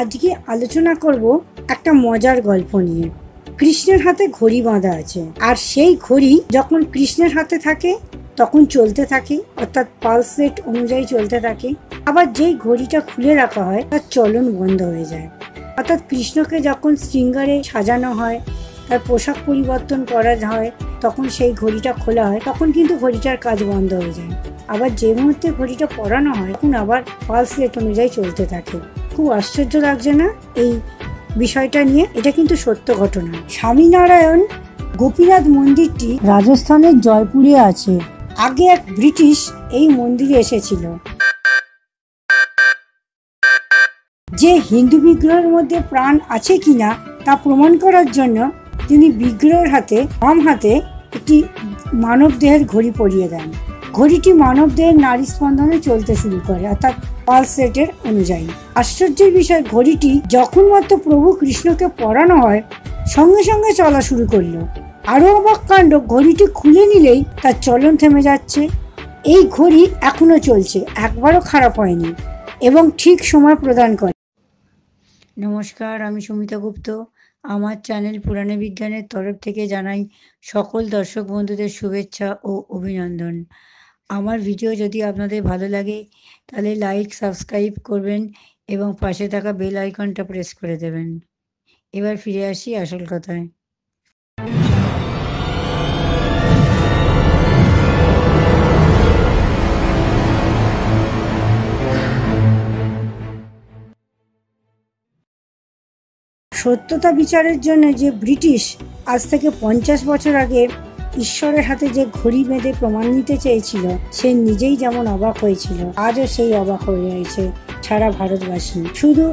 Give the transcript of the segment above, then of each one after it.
আজকে আলোচনা করব একটা মজার গল্প নিয়ে। কৃষ্ণের হাতে ঘড়ি বাঁধা আছে, আর সেই ঘড়ি যখন কৃষ্ণের হাতে থাকে তখন চলতে থাকে, অর্থাৎ পালস রেট অনুযায়ী চলতে থাকে। আবার যেই ঘড়িটা খুলে রাখা হয় তার চলন বন্ধ হয়ে যায়। অর্থাৎ কৃষ্ণকে যখন শৃঙ্গারে সাজানো হয়, তার পোশাক পরিবর্তন করা হয়, তখন সেই ঘড়িটা খোলা হয়, তখন কিন্তু ঘড়িটার কাজ বন্ধ হয়ে যায়। আবার যে মুহূর্তে ঘড়িটা পরানো হয় তখন আবার পালস রেট অনুযায়ী চলতে থাকে। খুব আশ্চর্য লাগছে না এই বিষয়টা নিয়ে? এটা কিন্তু সত্য ঘটনা। স্বামীনারায়ণ গোপীনাথ মন্দিরটি রাজস্থানের জয়পুরে আছে। আগে এক ব্রিটিশ এই মন্দিরে এসেছিল, যে হিন্দু বিগ্রহের মধ্যে প্রাণ আছে কিনা তা প্রমাণ করার জন্য তিনি বিগ্রহের হাতে বাম হাতে একটি মানব দেহের ঘড়ি পরিয়ে দেন। ঘড়িটি মানব দেহের নাড়ি স্পন্দনে চলতে শুরু করে, অর্থাৎ পালস রেটের অনুযায়ী। আশ্চর্যের বিষয়, ঘড়িটি যখন মাত্র প্রভু কৃষ্ণকে পরানো হয় সঙ্গে সঙ্গে চলা শুরু করলো। আরো অবাক কাণ্ড, ঘড়িটি খুলে নিলেই তার চলন থেমে যাচ্ছে। এই ঘড়ি এখনো চলছে, একবারও খারাপ হয়নি এবং ঠিক সময় প্রদান করে। নমস্কার, আমি সুমিতা গুপ্ত। আমার চ্যানেল পুরাণে বিজ্ঞানের তরফ থেকে জানাই সকল দর্শক বন্ধুদের শুভেচ্ছা ও অভিনন্দন। আমার ভিডিও যদি আপনাদের ভালো লাগে তাহলে লাইক, সাবস্ক্রাইব করবেন এবং পাশে থাকা বেল আইকনটা প্রেস করে দেবেন। এবার ফিরে আসি আসল কথায়। সত্যতা বিচারের জন্য যে ব্রিটিশ আজ থেকে 50 বছর আগে ঈশ্বরের হাতে যে ঘড়ি বেঁধে প্রমাণ নিতে চেয়েছিল, সে নিজেই যেমন অবাক হয়েছিল, আজও সেই অবাক হয়ে রয়েছে সারা ভারতবাসী। শুধু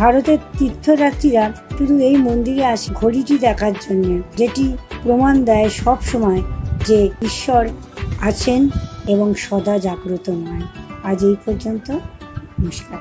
ভারতের তীর্থযাত্রীরা শুধু এই মন্দিরে আসে ঘড়িটি দেখার জন্য, যেটি প্রমাণ দেয় সব সময় যে ঈশ্বর আছেন এবং সদা জাগ্রত নয়। আজ এই পর্যন্ত, নমস্কার।